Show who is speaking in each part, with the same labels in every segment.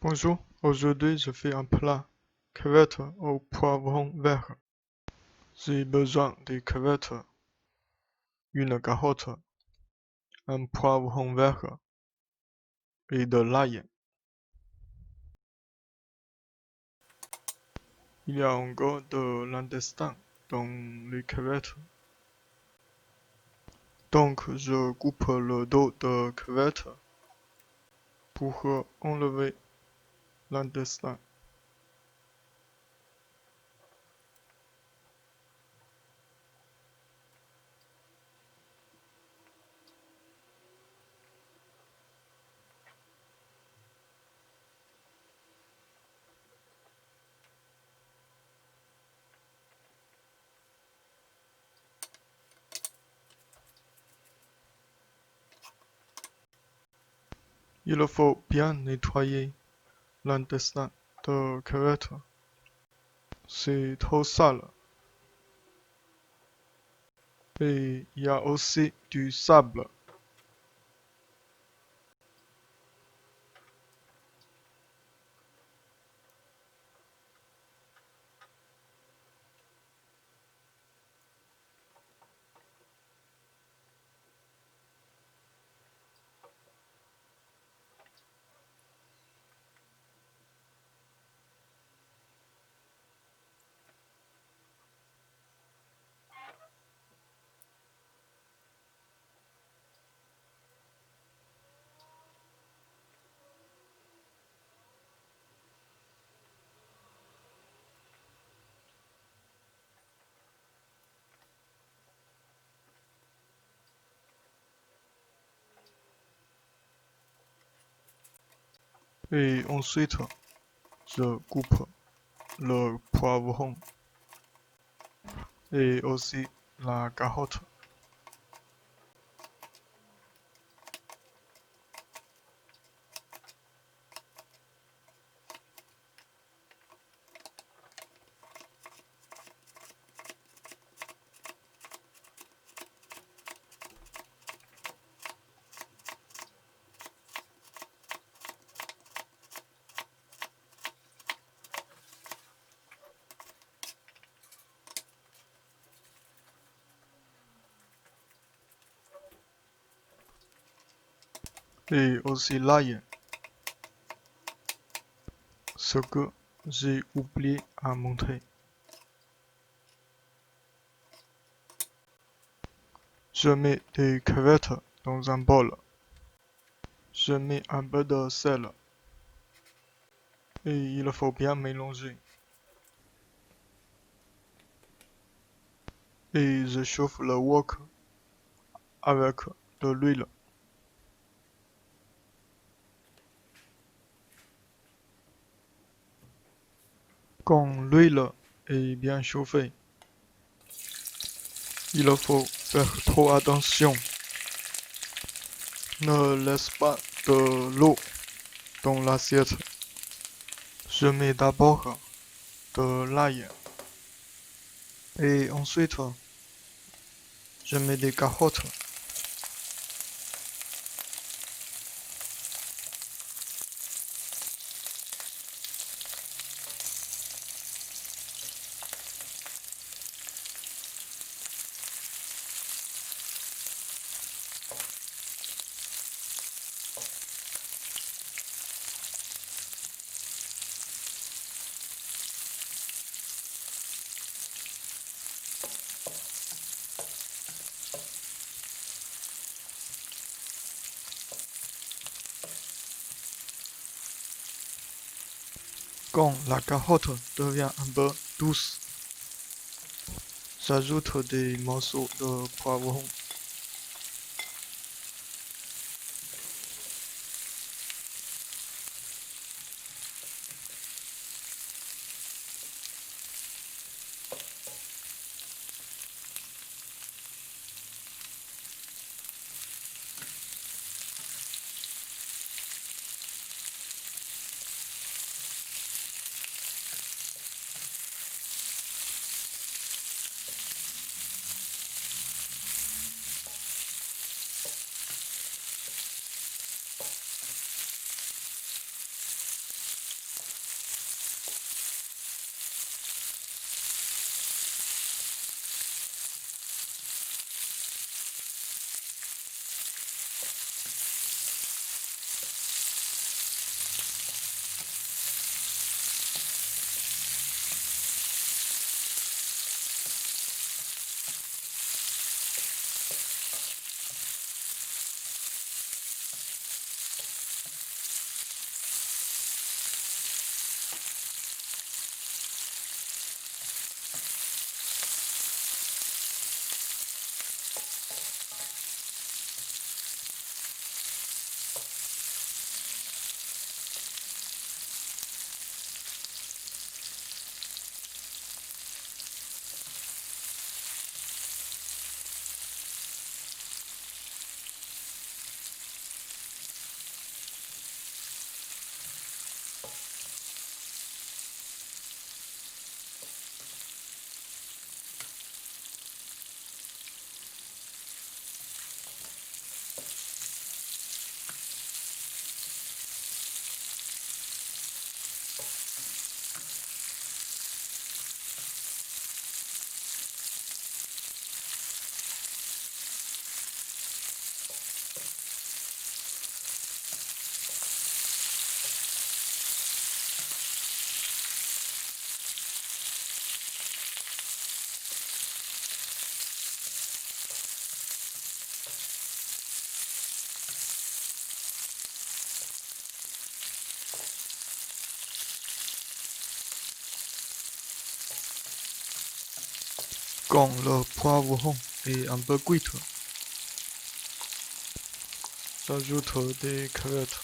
Speaker 1: Bonjour, aujourd'hui je fais un plat crevettes au poivron vert. J'ai besoin de crevettes, une carotte, un poivron vert et de l'ail. Il y a encore de l'intestin dans les crevettes. Donc je coupe le dos de crevette pour enlever l'intestin. Il faut bien nettoyer l'intestin de crevette. C'est trop sale. Et il y a aussi du sable. Et ensuite, je coupe le poivron et aussi la carotte. Et aussi l'ail, ce que j'ai oublié à montrer. Je mets des crevettes dans un bol. Je mets un peu de sel et il faut bien mélanger. Et je chauffe le wok avec de l'huile. Quand l'huile est bien chauffée, il faut faire trop attention. Ne laisse pas de l'eau dans l'assiette. Je mets d'abord de l'ail et ensuite je mets des carottes. Quand la carotte devient un peu douce, j'ajoute des morceaux de poivron. quand le poivron est un peu cuit, j'ajoute des crevettes.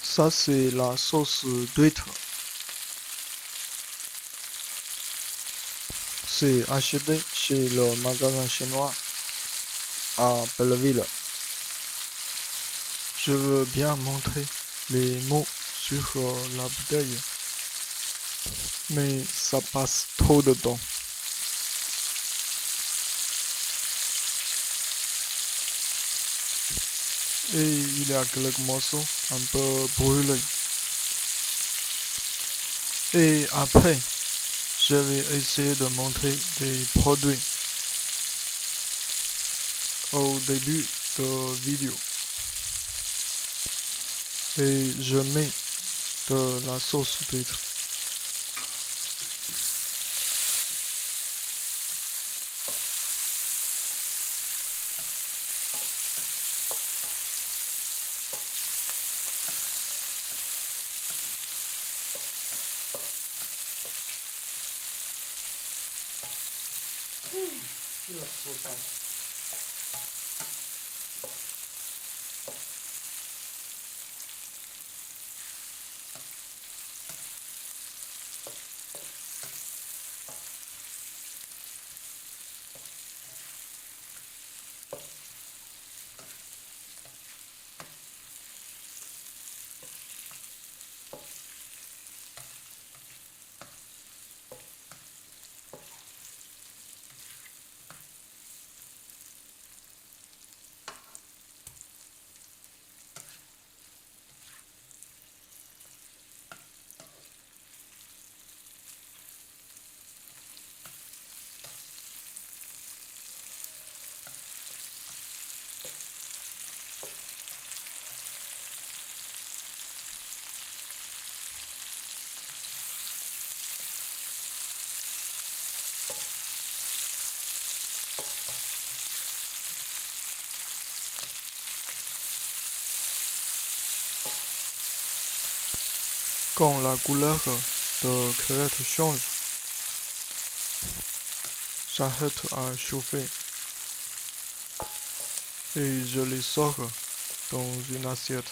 Speaker 1: Ça, c'est la sauce d'huître. C'est acheté chez le magasin chinois à Belleville. Je veux bien montrer les mots sur la bouteille, mais ça passe trop de temps. Et il y a quelques morceaux un peu brûlés. Et après, je vais essayer de montrer des produits au début de vidéo. Et je mets de la sauce d'huître. Quand la couleur de crevette change, j'arrête à chauffer et je les sors dans une assiette.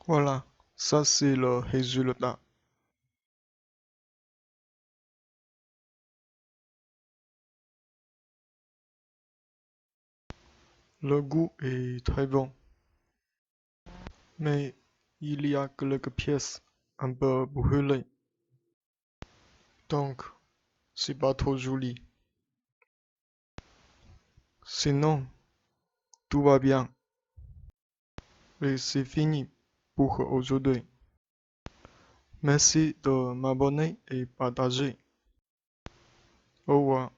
Speaker 1: Voilà, ça c'est le résultat. Le goût est très bon, mais il y a quelques pièces un peu brûlées, donc c'est pas trop joli. Sinon, tout va bien et c'est fini pour aujourd'hui. Merci de m'abonner et partager. Au revoir.